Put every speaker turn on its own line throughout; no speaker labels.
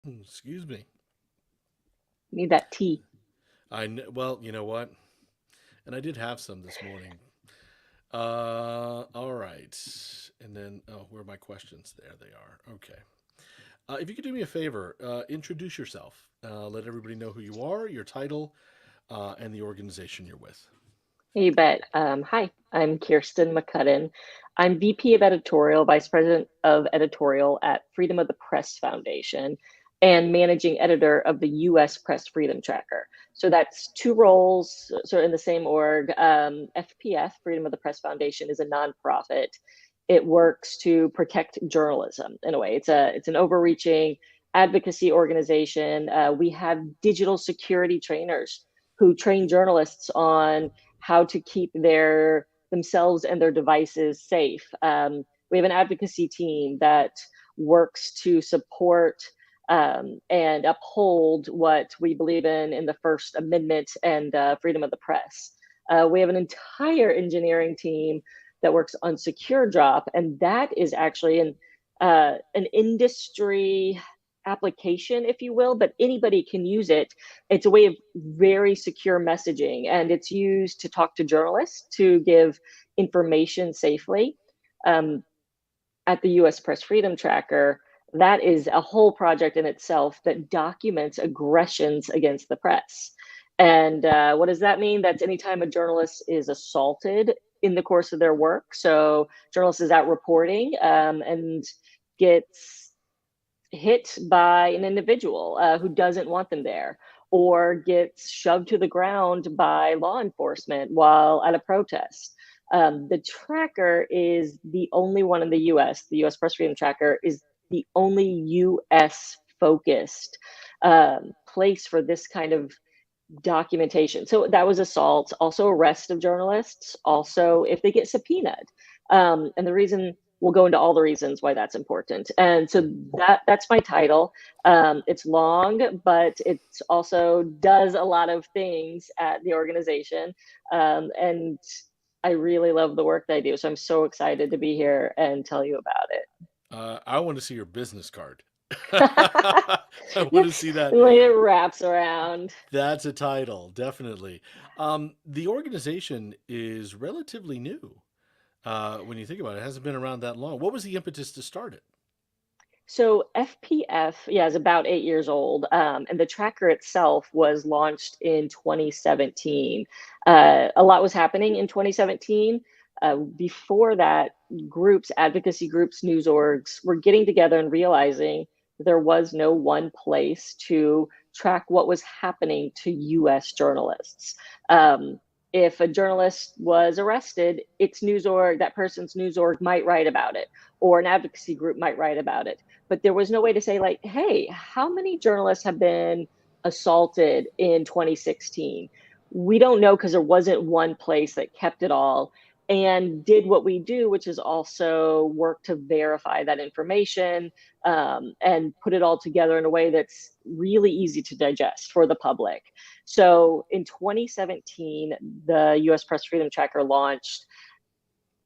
Excuse me.
Need that tea.
Well, you know what? And I did have some this morning. All right. And then, oh, where are my questions? There they are. Okay. If you could do me a favor, introduce yourself. Let everybody know who you are, your title, and the organization you're with.
You bet. Hi, I'm Kirstin McCudden. I'm VP of Editorial, Vice President of Editorial at Freedom of the Press Foundation, and Managing Editor of the U.S. Press Freedom Tracker. So that's two roles, sort of in the same org. FPF, Freedom of the Press Foundation, is a nonprofit. It works to protect journalism in a way. It's an overreaching advocacy organization. We have digital security trainers who train journalists on how to keep themselves and their devices safe. We have an advocacy team that works to support and uphold what we believe in the First Amendment and freedom of the press. We have an entire engineering team that works on secure drop, and that is actually an industry application, if you will, but anybody can use it. It's a way of very secure messaging, and it's used to talk to journalists to give information safely. Um, at the US Press Freedom Tracker, that is a whole project in itself that documents aggressions against the press. And what does that mean? That's anytime a journalist is assaulted in the course of their work. So, journalist is out reporting and gets hit by an individual who doesn't want them there, or gets shoved to the ground by law enforcement while at a protest. The tracker is the only one in the US. The US Press Freedom Tracker is the only US focused place for this kind of documentation. So that was assault, also arrest of journalists, also if they get subpoenaed. And the reason we'll go into all the reasons why that's important. And so that's my title. It's long, but it also does a lot of things at the organization. And I really love the work that I do. So I'm so excited to be here and tell you about
I want to see your business card.
it.
I want to see that.
Like it wraps around.
That's a title, definitely. The organization is relatively new. When you think about it, it hasn't been around that long. What was the impetus to start it?
So FPF, yeah, is about 8 years old, and the tracker itself was launched in 2017. A lot was happening in 2017. Before that, advocacy groups, news orgs were getting together and realizing there was no one place to track what was happening to U.S. journalists. If a journalist was arrested, its news org, that person's news org might write about it, or an advocacy group might write about it, but there was no way to say, like, hey, how many journalists have been assaulted in 2016? We don't know because there wasn't one place that kept it all and did what we do, which is also work to verify that information and put it all together in a way that's really easy to digest for the public. So in 2017, the US Press Freedom Tracker launched.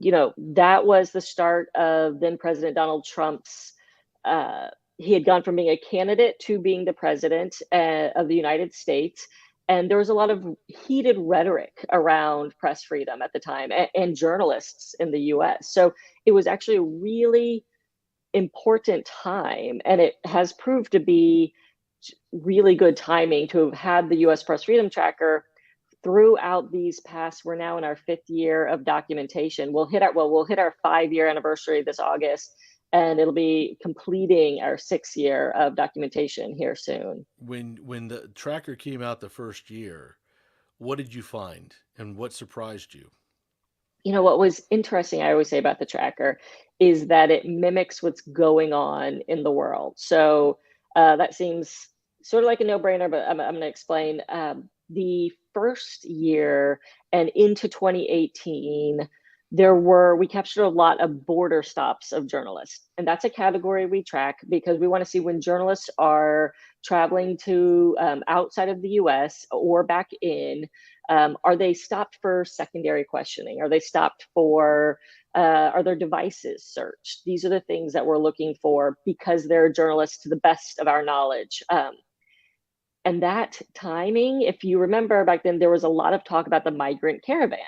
That was the start of then President Donald Trump's. Uh, he had gone from being a candidate to being the president of the United States. And there was a lot of heated rhetoric around press freedom at the time and journalists in the US. So it was actually a really important time. And it has proved to be really good timing to have had the US Press Freedom Tracker throughout these past. We're now in our 5th year of documentation. We'll hit our 5-year anniversary this August, and it'll be completing our 6th year of documentation here soon.
When the tracker came out the first year, what did you find, and what surprised you?
What was interesting, I always say about the tracker, is that it mimics what's going on in the world. So that seems sort of like a no-brainer, but I'm going to explain. The first year and into 2018, we captured a lot of border stops of journalists. And that's a category we track because we want to see when journalists are traveling to outside of the US or back in, are they stopped for secondary questioning? Are they stopped for, are their devices searched? These are the things that we're looking for because they're journalists to the best of our knowledge. And that timing, if you remember back then, there was a lot of talk about the migrant caravan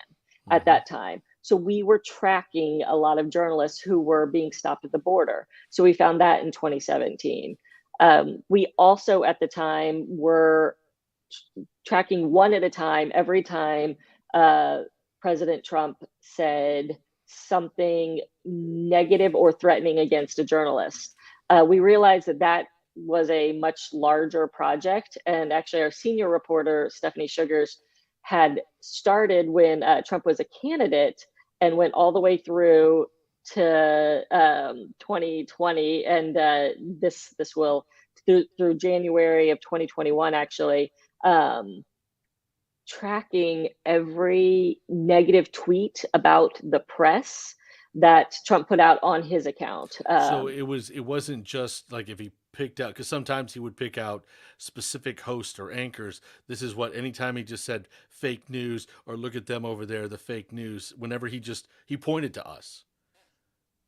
at
Hmm.
that time. So we were tracking a lot of journalists who were being stopped at the border. So we found that in 2017. We also at the time were tracking one at a time every time uh, President Trump said something negative or threatening against a journalist. We realized that that was a much larger project. And actually, our senior reporter, Stephanie Sugars, had started when Trump was a candidate and went all the way through to 2020. And this will, through January of 2021, actually, um, tracking every negative tweet about the press that Trump put out on his account.
So it wasn't just like if he picked out, because sometimes he would pick out specific hosts or anchors. This is what anytime he just said fake news or look at them over there, the fake news. Whenever he pointed to us.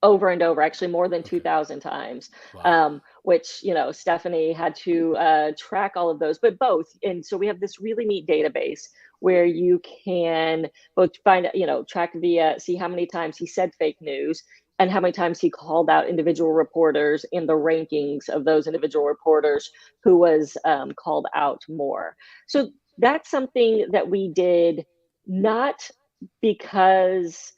Over and over, actually more than
Okay.
2,000 times,
Wow.
which, Stephanie had to track all of those, but both. And so we have this really neat database where you can both find, track via, see how many times he said fake news and how many times he called out individual reporters in the rankings of those individual reporters who was called out more. So that's something that we did not because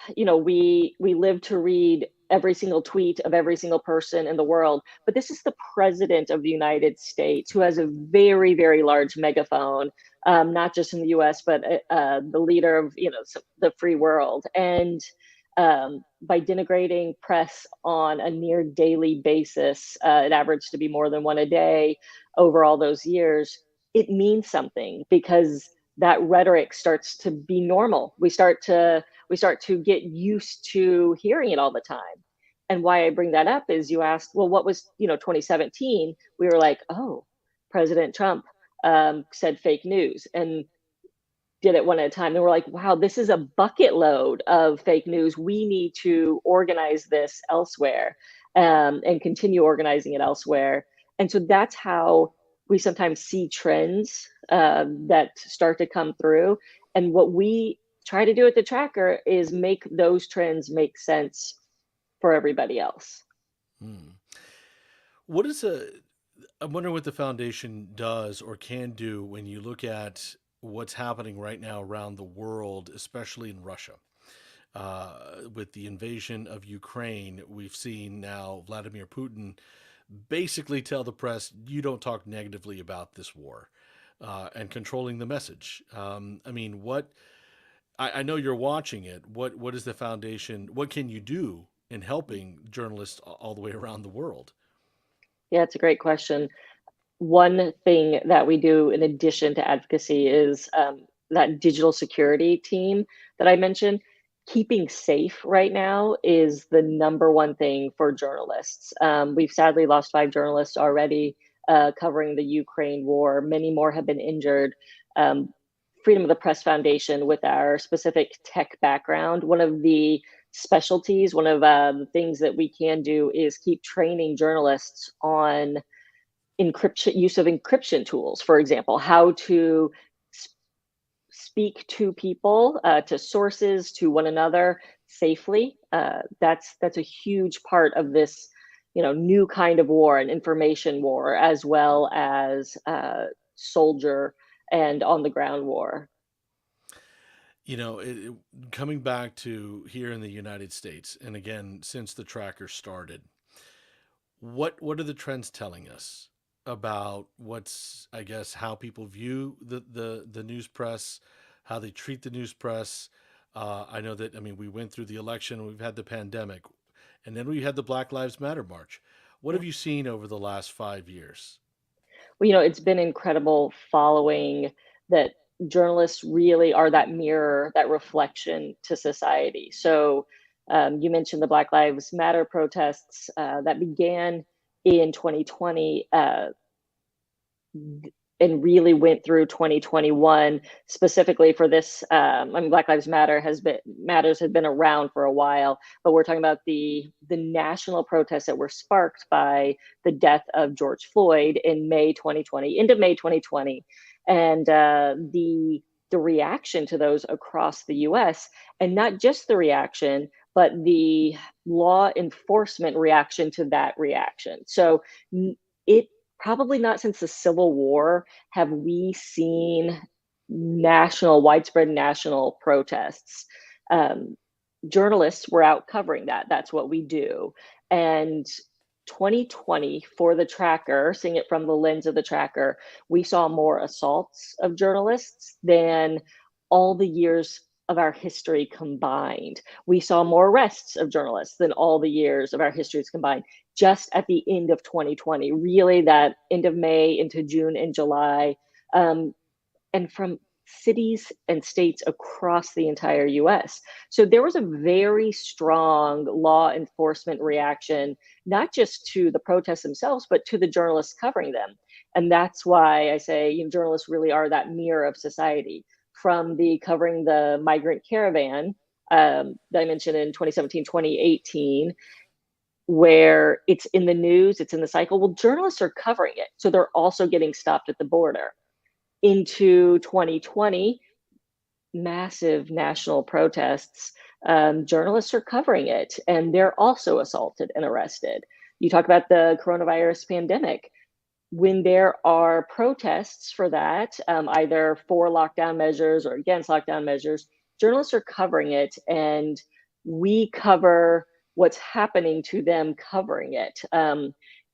we live to read every single tweet of every single person in the world, but this is the president of the United States who
Yeah.
has a very, very large megaphone, not just in the US, but the leader of the free world. And by denigrating press on a near daily basis, it averaged to be more than one a day over all those years. It means something because that rhetoric starts to be normal. We start to get used to hearing it all the time. And why I bring that up is you asked, well, what was 2017? We were like, oh, President Trump said fake news and did it one at a time. And we're like, wow, this is a bucket load of fake news. We need to organize this elsewhere and continue organizing it elsewhere. And so that's how we sometimes see trends that start to come through. And what we try to do at the tracker is make those trends make sense for everybody else.
Hmm. What is a I'm wondering what the foundation does or can do when you look at what's happening right now around the world, especially in Russia. With the invasion of Ukraine, we've seen now Vladimir Putin basically tell the press, you don't talk negatively about this war, and controlling the message. I mean, I know you're watching it. What is the foundation? What can you do in helping journalists all the way around the world?
Yeah, it's a great question. One thing that we do in addition to advocacy is that digital security team that I mentioned. Keeping safe right now is the number one thing for journalists. We've sadly lost 5 journalists already covering the Ukraine war. Many more have been injured. Um, Freedom of the Press Foundation, with our specific tech background, one of the specialties, one of the things that we can do is keep training journalists on encryption, use of encryption tools, for example, how to speak to people, to sources, to one another safely. That's a huge part of this, new kind of war, an information war, as well as soldier and on the ground war.
Coming back to here in the United States, and again, since the tracker started, what are the trends telling us about what's, I guess, how people view the news press, how they treat the news press? I know that, I mean, we went through the election, we've had the pandemic, and then we had the Black Lives Matter march. What
Yeah.
have you seen over the last 5 years?
Well, it's been incredible following that journalists really are that mirror, that reflection to society. So you mentioned the Black Lives Matter protests that began in 2020 and really went through 2021 specifically for this. I mean, Black Lives Matter matters had been around for a while, but we're talking about the national protests that were sparked by the death of George Floyd in May 2020, into May 2020, and the reaction to those across the U.S. and not just the reaction, but the law enforcement reaction to that reaction. So it probably not since the Civil War have we seen widespread national protests. Journalists were out covering that. That's what we do. And 2020, for the tracker, seeing it from the lens of the tracker, we saw more assaults of journalists than all the years of our history combined. We saw more arrests of journalists than all the years of our histories combined, just at the end of 2020, really that end of May into June and July, and from cities and states across the entire US. So there was a very strong law enforcement reaction, not just to the protests themselves, but to the journalists covering them. And that's why I say, journalists really are that mirror of society. From the covering the migrant caravan that I mentioned in 2017, 2018, where it's in the news, it's in the cycle. Well, journalists are covering it. So they're also getting stopped at the border. Into 2020, massive national protests, journalists are covering it, and they're also assaulted and arrested. You talk about the coronavirus pandemic. When there are protests for that, either for lockdown measures or against lockdown measures, journalists are covering it, and we cover what's happening to them covering it.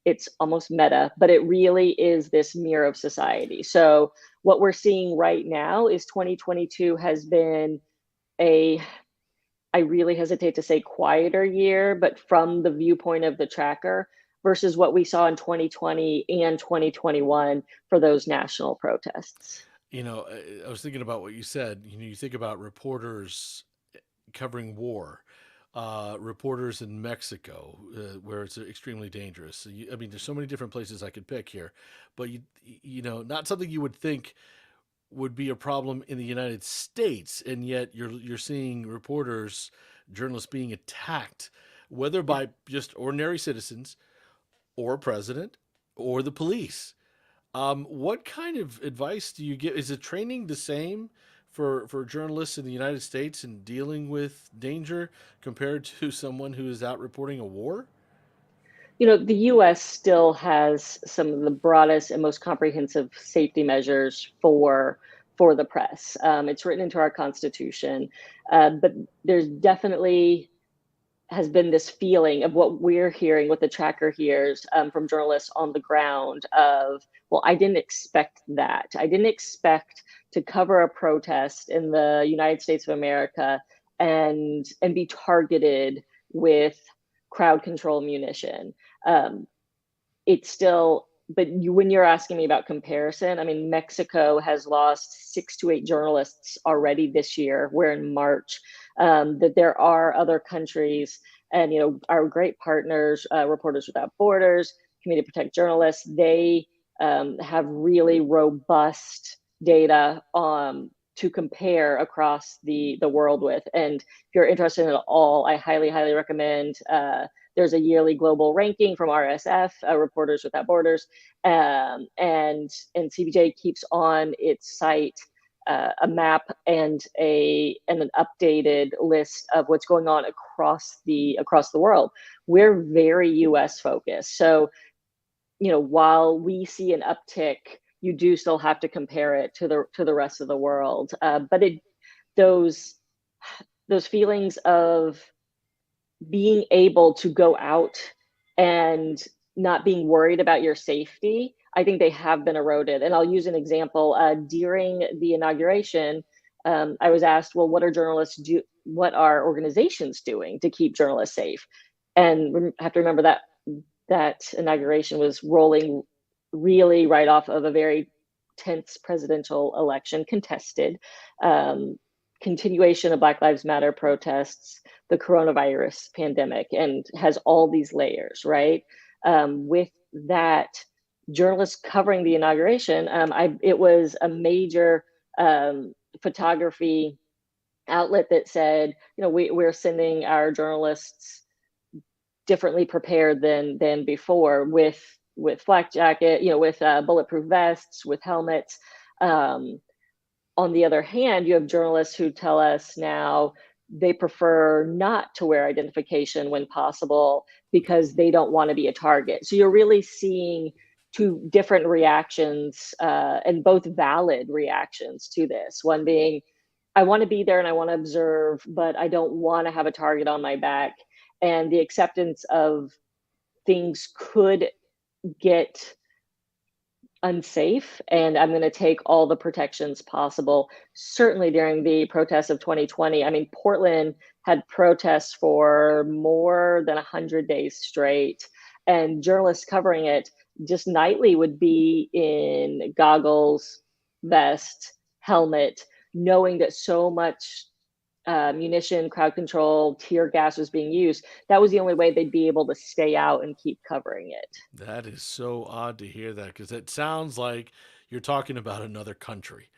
It's almost meta, but it really is this mirror of society. So what we're seeing right now is 2022 has been I really hesitate to say quieter year, but from the viewpoint of the tracker versus what we saw in 2020 and 2021 for those national protests.
I was thinking about what you said. You think about reporters covering war, reporters in Mexico, where it's extremely dangerous. I mean, there's so many different places I could pick here, but not something you would think would be a problem in the United States, and yet you're seeing journalists being attacked, whether by just ordinary citizens, or a president, or the police. What kind of advice do you give? Is the training the same for journalists in the United States in dealing with danger compared to someone who is out reporting a war?
The US still has some of the broadest and most comprehensive safety measures for the press. It's written into our Constitution, but there's definitely has been this feeling of what we're hearing, what the tracker hears from journalists on the ground of, well, I didn't expect that. I didn't expect to cover a protest in the United States of America and be targeted with crowd control munition. It's still, but when you're asking me about comparison, I mean, Mexico has lost 6 to 8 journalists already this year. We're in March. That there are other countries, and our great partners, Reporters Without Borders, Committee to Protect Journalists, they have really robust data to compare across the world with. And if you're interested in it all, I highly, highly recommend. There's a yearly global ranking from RSF, Reporters Without Borders, and CBJ keeps on its site a map and an updated list of what's going on across the world. We're very U.S. focused, so while we see an uptick, you do still have to compare it to the rest of the world. But those feelings of being able to go out and not being worried about your safety, I think they have been eroded. And I'll use an example. During the inauguration, I was asked, well, what are organizations doing to keep journalists safe? And we have to remember that inauguration was rolling really right off of a very tense presidential election contested, um, continuation of Black Lives Matter protests, the coronavirus pandemic, and has all these layers, right? With that, journalists covering the inauguration, it was a major photography outlet that said, we're sending our journalists differently prepared than before, with flak jacket, with bulletproof vests, with helmets. On the other hand, you have journalists who tell us now they prefer not to wear identification when possible because they don't want to be a target. So you're really seeing two different reactions, and both valid reactions to this. One being, I want to be there and I want to observe, but I don't want to have a target on my back. And the acceptance of things could get unsafe, and I'm going to take all the protections possible. Certainly during the protests of 2020, I mean, Portland had protests for more than 100 days straight, and journalists covering it just nightly would be in goggles, vest, helmet, knowing that so much munition, crowd control, tear gas was being used. That was the only way they'd be able to stay out and keep covering it.
That is so odd to hear that because it sounds like you're talking about another country,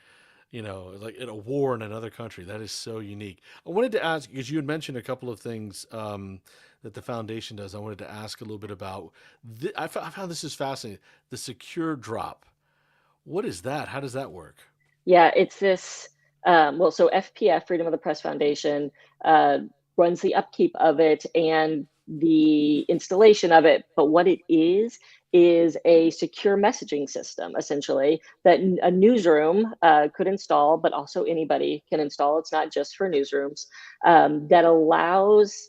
like in a war in another country. That is so unique. I wanted to ask, because you had mentioned a couple of things that the foundation does. I wanted to ask a little bit about, I found this is fascinating. The secure drop. What is that? How does that work?
Yeah, it's this. So FPF, Freedom of the Press Foundation, runs the upkeep of it and the installation of it. But what it is a secure messaging system, essentially, that a newsroom could install, but also anybody can install. It's not just for newsrooms, that allows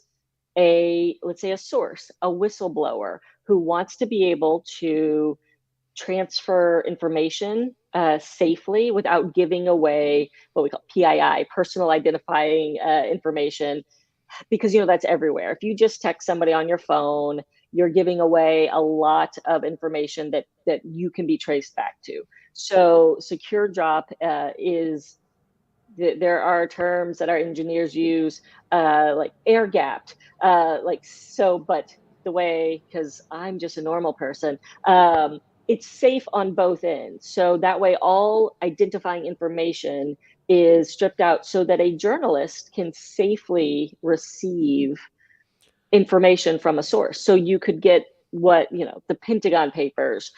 let's say, a source, a whistleblower who wants to be able to transfer information safely without giving away what we call PII, personal identifying information, because that's everywhere. If you just text somebody on your phone, you're giving away a lot of information that you can be traced back to. So secure drop is there are terms that our engineers use, like air gapped, but the way, because I'm just a normal person, it's safe on both ends. So that way, all identifying information is stripped out so that a journalist can safely receive information from a source. So you could get the Pentagon Papers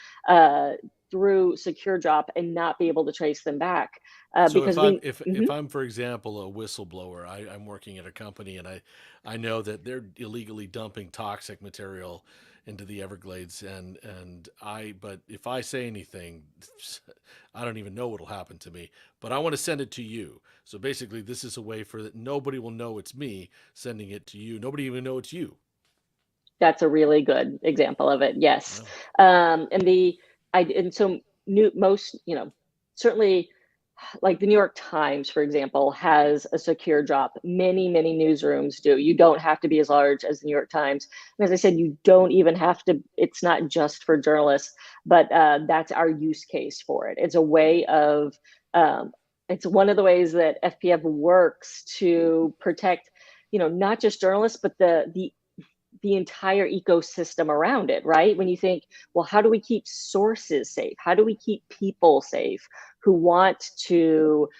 through secure drop and not be able to trace them back,
So
because we.
if I'm, for example, a whistleblower, I'm working at a company and I know that they're illegally dumping toxic material into the Everglades, but if I say anything, I don't even know what'll happen to me. But I want to send it to you. So basically, this is a way for that nobody will know it's me sending it to you. Nobody even know it's you.
That's a really good example of it. Yes.
Wow.
And so most, certainly, like the New York Times, for example, has a secure drop. Many newsrooms do. You don't have to be as large as the New York Times. And as I said, you don't even have to, it's not just for journalists, but that's our use case for it. It's a way of, it's one of the ways that FPF works to protect, not just journalists, but the entire ecosystem around it, right? When you think, well, how do we keep sources safe? How do we keep people safe who want to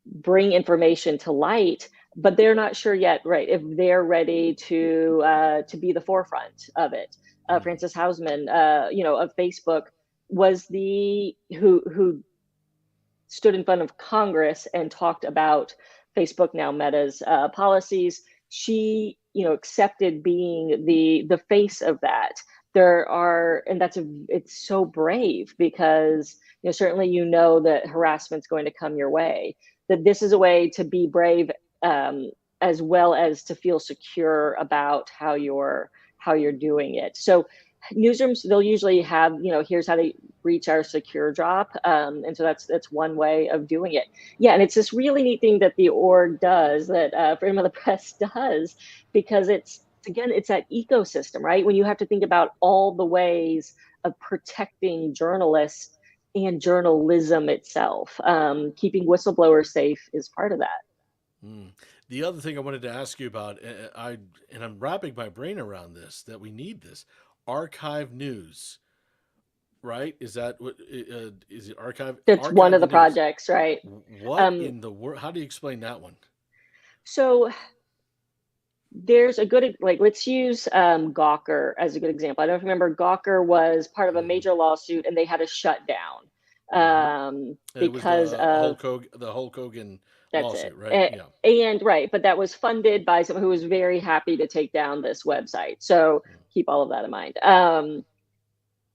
bring information to light, but they're not sure yet, right, if they're ready to be the forefront of it? Frances Hausman, of Facebook, was who stood in front of Congress and talked about Facebook, now Meta's policies. She, accepted being the face of that. And it's so brave, because certainly that harassment's going to come your way. That this is a way to be brave, as well as to feel secure about how you're doing it. So newsrooms, they'll usually have, here's how to reach our secure drop. And so that's one way of doing it. Yeah, and it's this really neat thing that the org does, that Freedom of the Press does, because it's that ecosystem, right? When you have to think about all the ways of protecting journalists, and journalism itself. Keeping whistleblowers safe is part of that.
Mm. The other thing I wanted to ask you about, and I'm wrapping my brain around this, that we need this archive news, right? Is that what is it?
That's one
Archive
of
the
the
news.
projects, right?
What
Um,
in the world? How do you explain that one?
so there's a good, like, let's use Gawker as a good example. I don't know if you remember, Gawker was part of a
Hmm.
major lawsuit and they had to shut down
Hmm. It was
because of
The Hulk Hogan
that's it.
lawsuit, right? Yeah.
And right, but that was funded by someone who was very happy to take down this website. So keep all of that in mind.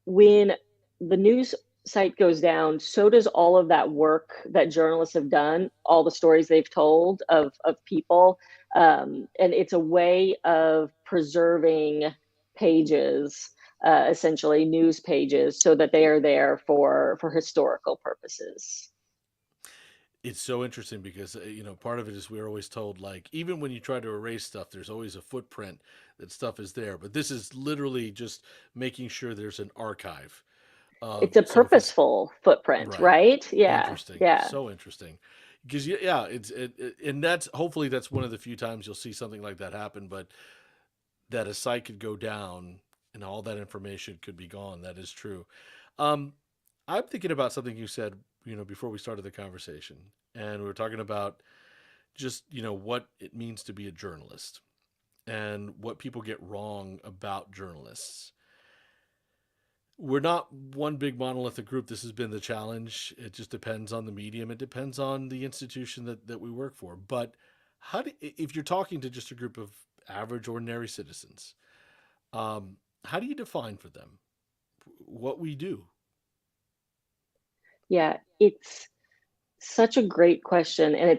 When the news site goes down, so does all of that work that journalists have done, all the stories they've told of people. And it's a way of preserving pages, essentially news pages, so that they are there for historical purposes.
It's so interesting because part of it is we're always told, like, even when you try to erase stuff, there's always a footprint that stuff is there. But this is literally just making sure there's an archive of,
It's a
so if it's
purposeful footprint,
right.
right? Yeah,
Interesting.
yeah.
So interesting. Because yeah, and that's hopefully that's one of the few times you'll see something like that happen. But that a site could go down and all that information could be gone. That is true. Um, I'm thinking about something you said, before we started the conversation, and we were talking about just what it means to be a journalist and what people get wrong about journalists. We're not one big monolithic group. This has been the challenge. It just depends on the medium. It depends on the institution that we work for. But if you're talking to just a group of average, ordinary citizens, how do you define for them what we do?
Yeah, it's such a great question, and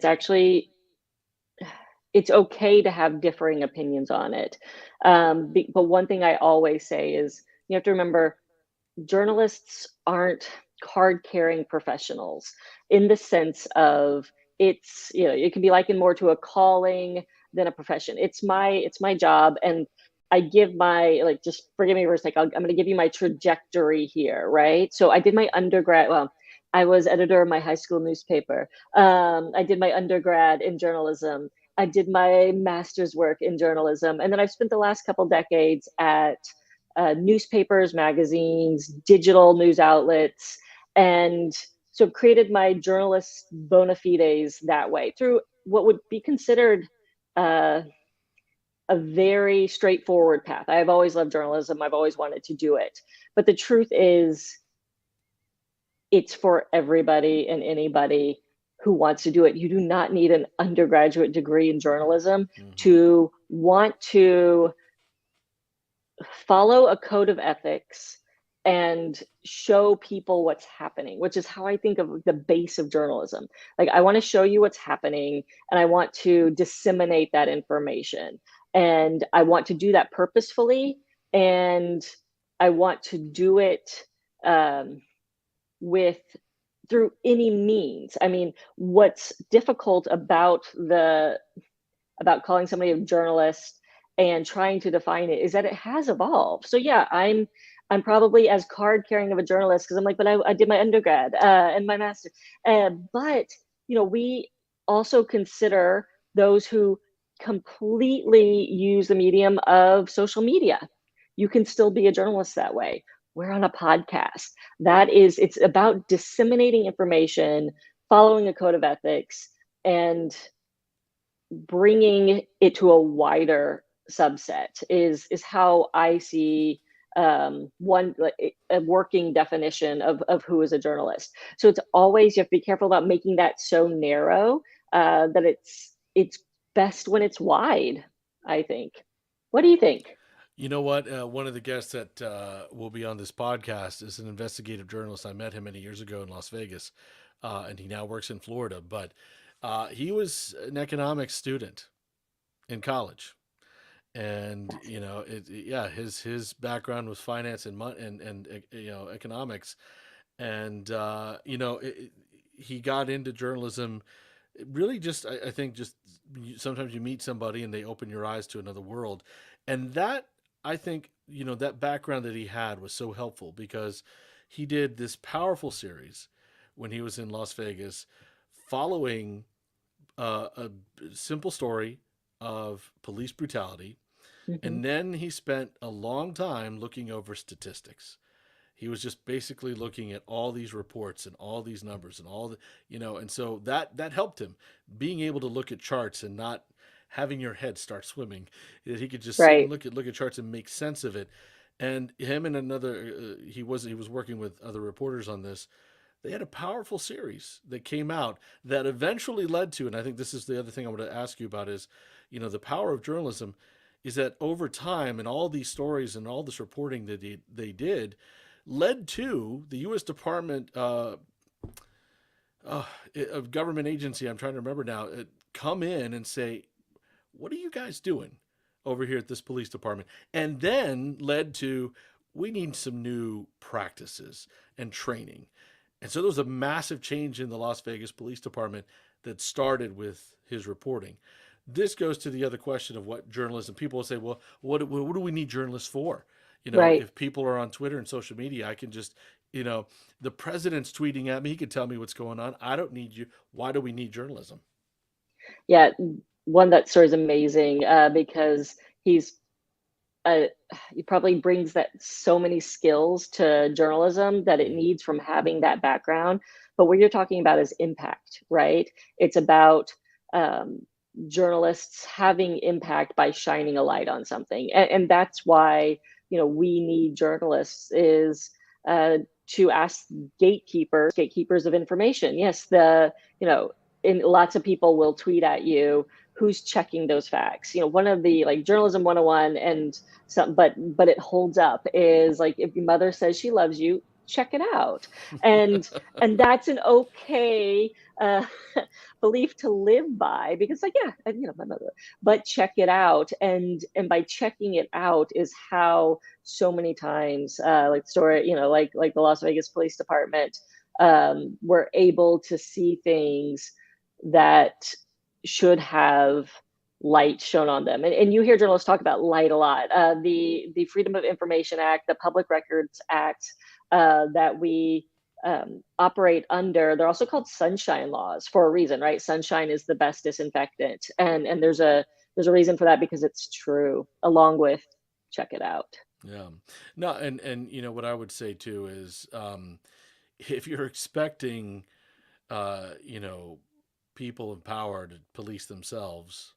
it's okay to have differing opinions on it. But one thing I always say is you have to remember journalists aren't card carrying professionals in the sense of it can be likened more to a calling than a profession. It's my job, and I give my, like, just forgive me for a sec, I'm going to give you my trajectory here, right? So I did my undergrad, well, I was editor of my high school newspaper. I did my undergrad in journalism. I did my master's work in journalism, and then I've spent the last couple decades at newspapers, magazines, digital news outlets, and so created my journalist bona fides that way through what would be considered uh, a very straightforward path. I've always loved journalism. I've always wanted to do it. But the truth is, it's for everybody and anybody who wants to do it. You do not need an undergraduate degree in journalism
Mm-hmm.
to want to follow a code of ethics and show people what's happening, which is how I think of the base of journalism. Like, I want to show you what's happening and I want to disseminate that information. And I want to do that purposefully. And I want to do it um, with through any means. I mean, what's difficult about calling somebody a journalist and trying to define it is that it has evolved. So yeah, I'm probably as card carrying of a journalist because I'm like, but I did my undergrad and my master. But we also consider those who completely use the medium of social media. You can still be a journalist that way. We're on a podcast. It's about disseminating information, following a code of ethics, and bringing it to a wider subset is how I see one, like, a working definition of who is a journalist. So it's always, you have to be careful about making that so narrow that it's best when it's wide, I think. What do you think?
You know what? One of the guests that will be on this podcast is an investigative journalist. I met him many years ago in Las Vegas, and he now works in Florida. But he was an economics student in college, and yeah, his background was finance and economics, and he got into journalism. Really, just I think just sometimes you meet somebody and they open your eyes to another world, and that I think that background that he had was so helpful because he did this powerful series when he was in Las Vegas, following a simple story of police brutality.
Hmm.
And then he spent a long time looking over statistics. He was just basically looking at all these reports and all these numbers and all the, and so that helped him being able to look at charts and not having your head start swimming. That he could just sit and
Right.
look at charts and make sense of it. And him and another, he was working with other reporters on this. They had a powerful series that came out that eventually led to, and I think this is the other thing I want to ask you about is, the power of journalism is that over time and all these stories and all this reporting that they did led to the U.S. Department of government agency. I'm trying to remember now. Come in and say, "What are you guys doing over here at this police department?" And then led to, we need some new practices and training. And so there was a massive change in the Las Vegas Police Department that started with his reporting. This goes to the other question of what journalism. People will say, well, what do we need journalists for?
Right.
If people are on Twitter and social media, I can just, the president's tweeting at me. He can tell me what's going on. I don't need you. Why do we need journalism?
Yeah. One, that story is amazing because he's uh, he probably brings that so many skills to journalism that it
Mm-hmm.
needs from having that background. But what you're talking about is impact, right? It's about um, journalists having impact by shining a light on something, and that's why we need journalists is uh, to ask gatekeepers of information. Yes, you know, and lots of people will tweet at you who's checking those facts. One of the like journalism 101 and some, but it holds up is like if your mother says she loves you, check it out. And that's an okay uh, belief to live by because like yeah, my mother, but check it out. And by checking it out is how so many times like story, like the Las Vegas Police Department were able to see things that should have light shown on them. And you hear journalists talk about light a lot. The Freedom of Information Act, the Public Records Act that we operate under, they're also called sunshine laws for a reason, right? Sunshine is the best disinfectant, and there's a reason for that because it's true. Along with check it out.
Yeah. No, and what I would say too is, if you're expecting, you know, people in power to police themselves,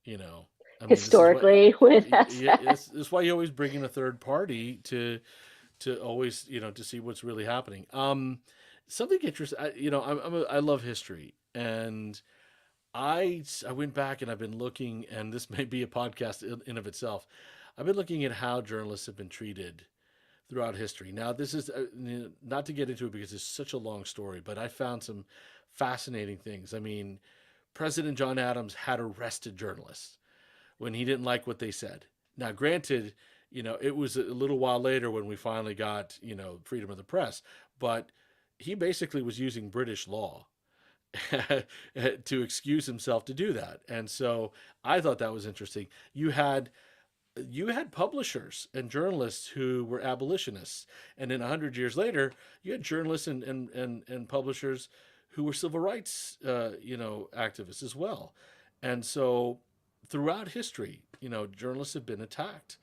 you know, I mean, this is what,
Historically, when that's
yeah, this is why you always bring in a third party to always, to see what's really happening. Something interesting, I love history, and I went back and I've been looking, and this may be a podcast in of itself. I've been looking at how journalists have been treated throughout history. Now, this is not to get into it because it's such a long story, but I found some fascinating things. I mean, President John Adams had arrested journalists when he didn't like what they said. Now, granted, it was a little while later when we finally got, freedom of the press, but he basically was using British law to excuse himself to do that. And so I thought that was interesting. You had publishers and journalists who were abolitionists, and then 100 years later, you had journalists and publishers who were civil rights, activists as well. And so, throughout history, journalists have been attacked.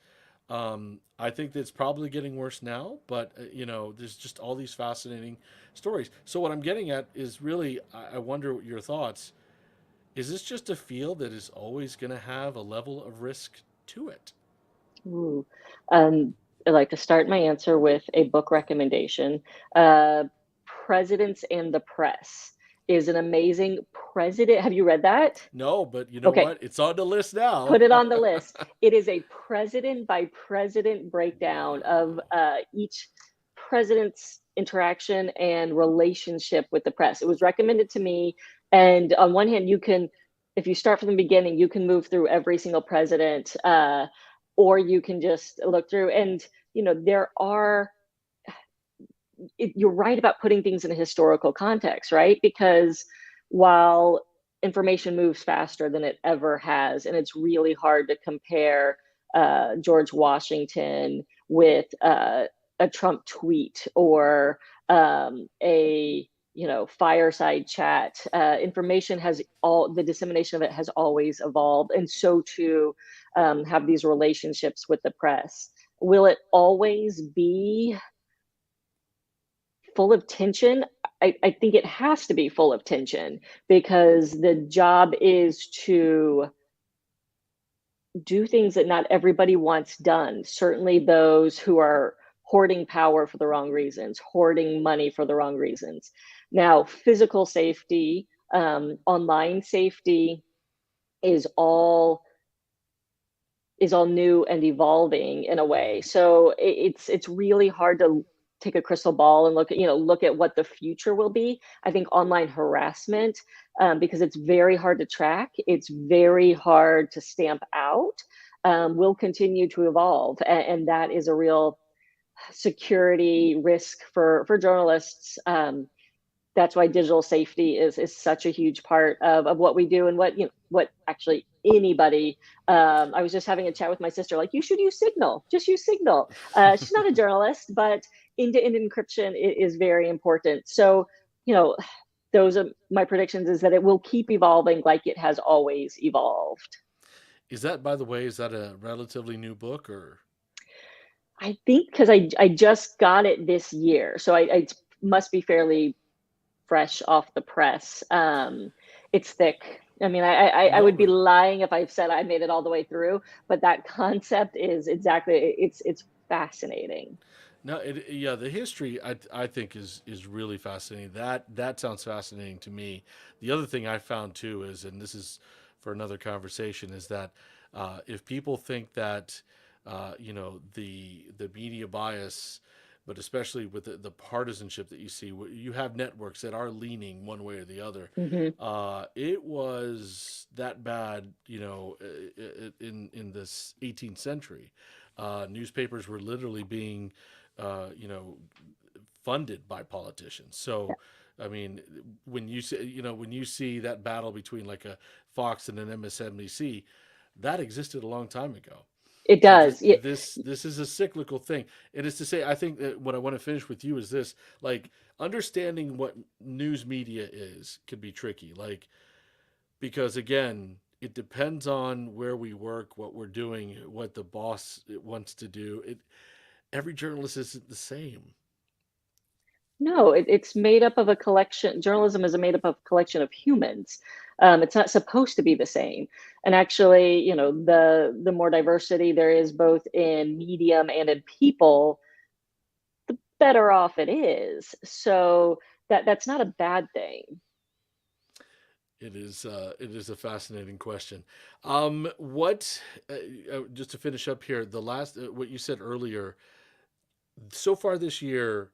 I think that's probably getting worse now, but there's just all these fascinating stories. So what I'm getting at is really, I wonder what your thoughts. Is this just a field that is always going to have a level of risk to it?
Ooh. I'd like to start my answer with a book recommendation. Uh, Presidents and the Press is an amazing president. Have you read that?
No, but you know
Okay,
what? It's on the list now.
put it on the list. It is a president by president breakdown of each president's interaction and relationship with the press. It was recommended to me. And on one hand, if you start from the beginning, you can move through every single president, or you can just look through. And, there are, you're right about putting things in a historical context, right? Because while information moves faster than it ever has, and it's really hard to compare George Washington with a Trump tweet or a fireside chat. Information has all the dissemination of it has always evolved, and so too have these relationships with the press. Will it always be full of tension? I think it has to be full of tension, because the job is to do things that not everybody wants done. Certainly those who are hoarding power for the wrong reasons, hoarding money for the wrong reasons. Now, physical safety, online safety is all new and evolving in a way. So it's really hard to take a crystal ball and look at what the future will be. I think online harassment, because it's very hard to track, it's very hard to stamp out, will continue to evolve, and that is a real security risk for journalists. That's why digital safety is such a huge part of what we do, and what actually anybody. I was just having a chat with my sister, like, you should use Signal, just use Signal. She's not a journalist, but end-to-end encryption is very important. So, those are my predictions, is that it will keep evolving like it has always evolved.
Is that, by the way, is that a relatively new book or?
I think because I just got it this year, so I must be fairly fresh off the press. It's thick. I mean, I
No,
would be
but
lying if I said I made it all the way through, but that concept is exactly, it's fascinating.
no, yeah, the history I think is really fascinating. That sounds fascinating to me. The other thing I found too is, and this is for another conversation, is that if people think that the media bias, but especially with the partisanship that you see, you have networks that are leaning one way or the other.
Hmm.
It was that bad, in this 18th century. Newspapers were literally being, you know, funded by politicians. So, I mean, when you see that battle between like a Fox and an MSNBC, that existed a long time ago.
It
So
does. Yeah.
this is a cyclical thing. It is to say, I think that what I want to finish with you is this: like, understanding what news media is can be tricky. Like, because again, it depends on where we work, what we're doing, what the boss wants to do. Every journalist isn't the same.
No, it's made up of a collection. Journalism is made up of a collection of humans. It's not supposed to be the same. And actually, the more diversity there is both in medium and in people, the better off it is. So that's not a bad thing.
It is a fascinating question. What just to finish up here, the last what you said earlier. So far this year,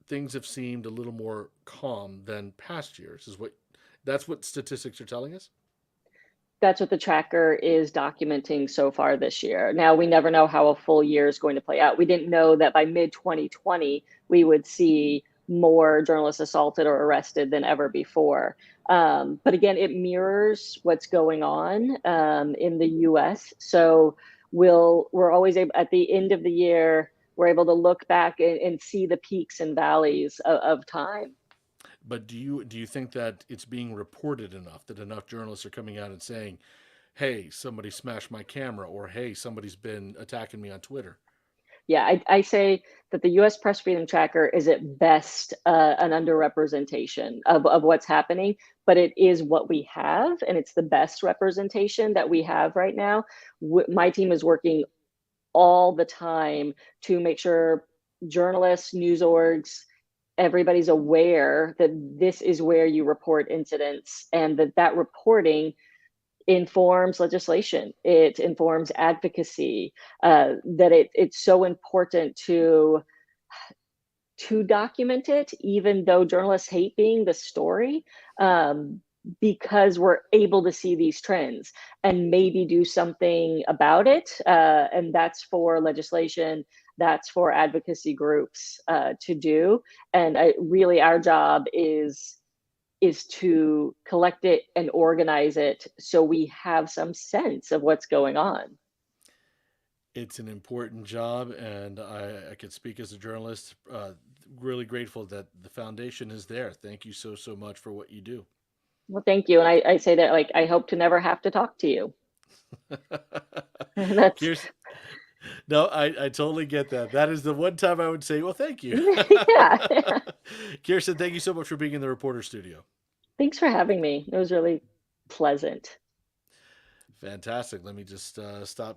things have seemed a little more calm than past years. Is what That's what statistics are telling us.
That's what the tracker is documenting so far this year. Now, we never know how a full year is going to play out. We didn't know that by mid 2020, we would see more journalists assaulted or arrested than ever before. But again, it mirrors what's going on in the US. So we're always able, at the end of the year, we're able to look back and see the peaks and valleys of time.
But do you think that it's being reported enough, that enough journalists are coming out and saying, "Hey, somebody smashed my camera," or "Hey, somebody's been attacking me on Twitter"?
Yeah, I say that the US Press Freedom Tracker is at best an underrepresentation of what's happening, but it is what we have, and it's the best representation that we have right now. My team is working all the time to make sure journalists, news orgs, everybody's aware that this is where you report incidents, and that reporting informs legislation, it informs advocacy, that it's so important to document it, even though journalists hate being the story, because we're able to see these trends and maybe do something about it. And that's for legislation, that's for advocacy groups to do. And really, our job is to collect it and organize it so we have some sense of what's going on.
It's an important job, and I could speak as a journalist. Really grateful that the foundation is there. Thank you so much for what you do.
Well, thank you. And I say that like I hope to never have to talk to you. That's
Kirsten, no, I totally get that. That is the one time I would say, well, thank you.
yeah.
Kirsten, thank you so much for being in the reporter studio.
Thanks for having me. It was really pleasant.
Fantastic. Let me just stop